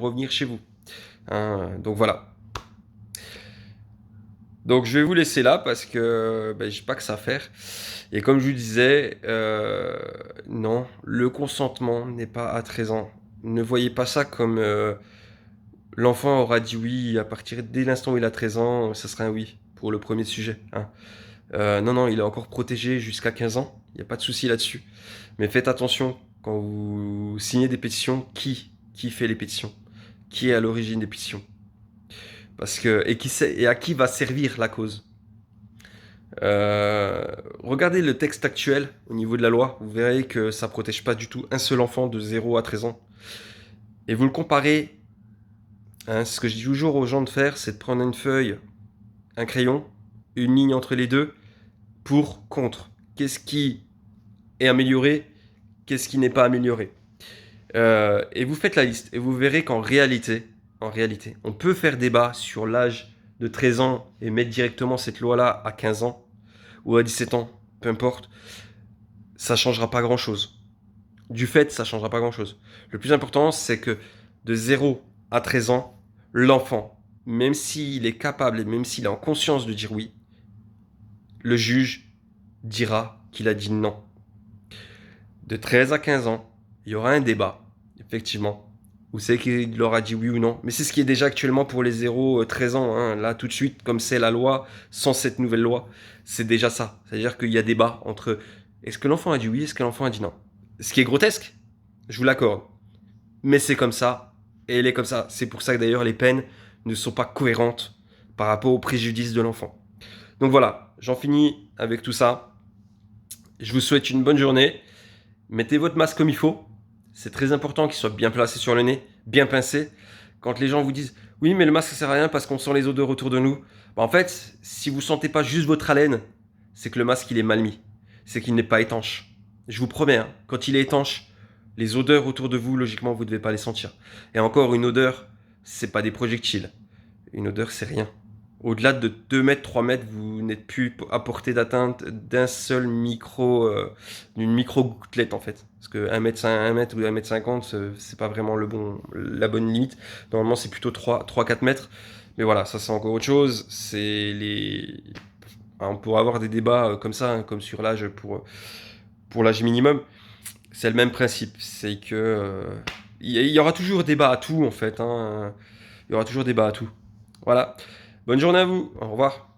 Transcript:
revenir chez vous. Hein, donc voilà. Donc je vais vous laisser là parce que j'ai pas que ça à faire. Et comme je vous disais, non, le consentement n'est pas à 13 ans. Ne voyez pas ça comme l'enfant aura dit oui à partir dès l'instant où il a 13 ans, ça sera un oui pour le premier sujet. Hein. Non, non, il est encore protégé jusqu'à 15 ans. Il n'y a pas de souci là-dessus. Mais faites attention quand vous signez des pétitions, qui fait les pétitions, qui est à l'origine des pétitions, parce que et à qui va servir la cause. Euh, Regardez le texte actuel au niveau de la loi, vous verrez que ça protège pas du tout un seul enfant de 0 à 13 ans. Et vous le comparez, hein, ce que je dis toujours aux gens de faire, c'est de prendre une feuille, un crayon, une ligne entre les deux, pour, contre. Qu'est-ce qui est amélioré, qu'est-ce qui n'est pas amélioré. Et vous faites la liste, et vous verrez qu'en réalité, on peut faire débat sur l'âge de 13 ans et mettre directement cette loi-là à 15 ans, ou à 17 ans, peu importe, ça changera pas grand-chose. Du fait, ça changera pas grand-chose. Le plus important, c'est que de 0 à 13 ans, l'enfant, même s'il est capable et même s'il est en conscience de dire oui, le juge dira qu'il a dit non. De 13 à 15 ans, il y aura un débat, effectivement, où c'est qu'il aura dit oui ou non. Mais c'est ce qui est déjà actuellement pour les 0-13 ans. Hein. Là, tout de suite, comme c'est la loi, sans cette nouvelle loi, c'est déjà ça. C'est-à-dire qu'il y a débat entre est-ce que l'enfant a dit oui, est-ce que l'enfant a dit non. Ce qui est grotesque, je vous l'accorde. Mais c'est comme ça, et elle est comme ça. C'est pour ça que d'ailleurs les peines ne sont pas cohérentes par rapport au préjudice de l'enfant. Donc voilà, j'en finis avec tout ça. Je vous souhaite une bonne journée. Mettez votre masque comme il faut. C'est très important qu'il soit bien placé sur le nez, bien pincé. Quand les gens vous disent oui, mais le masque ça sert à rien parce qu'on sent les odeurs autour de nous. En fait, si vous sentez pas juste votre haleine, c'est que le masque il est mal mis. C'est qu'il n'est pas étanche. Je vous promets, hein, quand il est étanche, les odeurs autour de vous, logiquement, vous ne devez pas les sentir. Et encore, une odeur, c'est pas des projectiles. Une odeur, c'est rien. Au-delà de 2 mètres, 3 mètres, vous n'êtes plus à portée d'atteinte d'un seul d'une micro-gouttelette en fait. Parce que 1 mètre ou 1 mètre 50, c'est pas vraiment la bonne limite. Normalement, c'est plutôt 4 mètres. Mais voilà, ça c'est encore autre chose. On pourrait avoir des débats comme ça, hein, comme sur l'âge pour l'âge minimum. C'est le même principe. C'est que il y aura toujours débat à tout en fait. Hein. Il y aura toujours débat à tout. Voilà. Bonne journée à vous. Au revoir.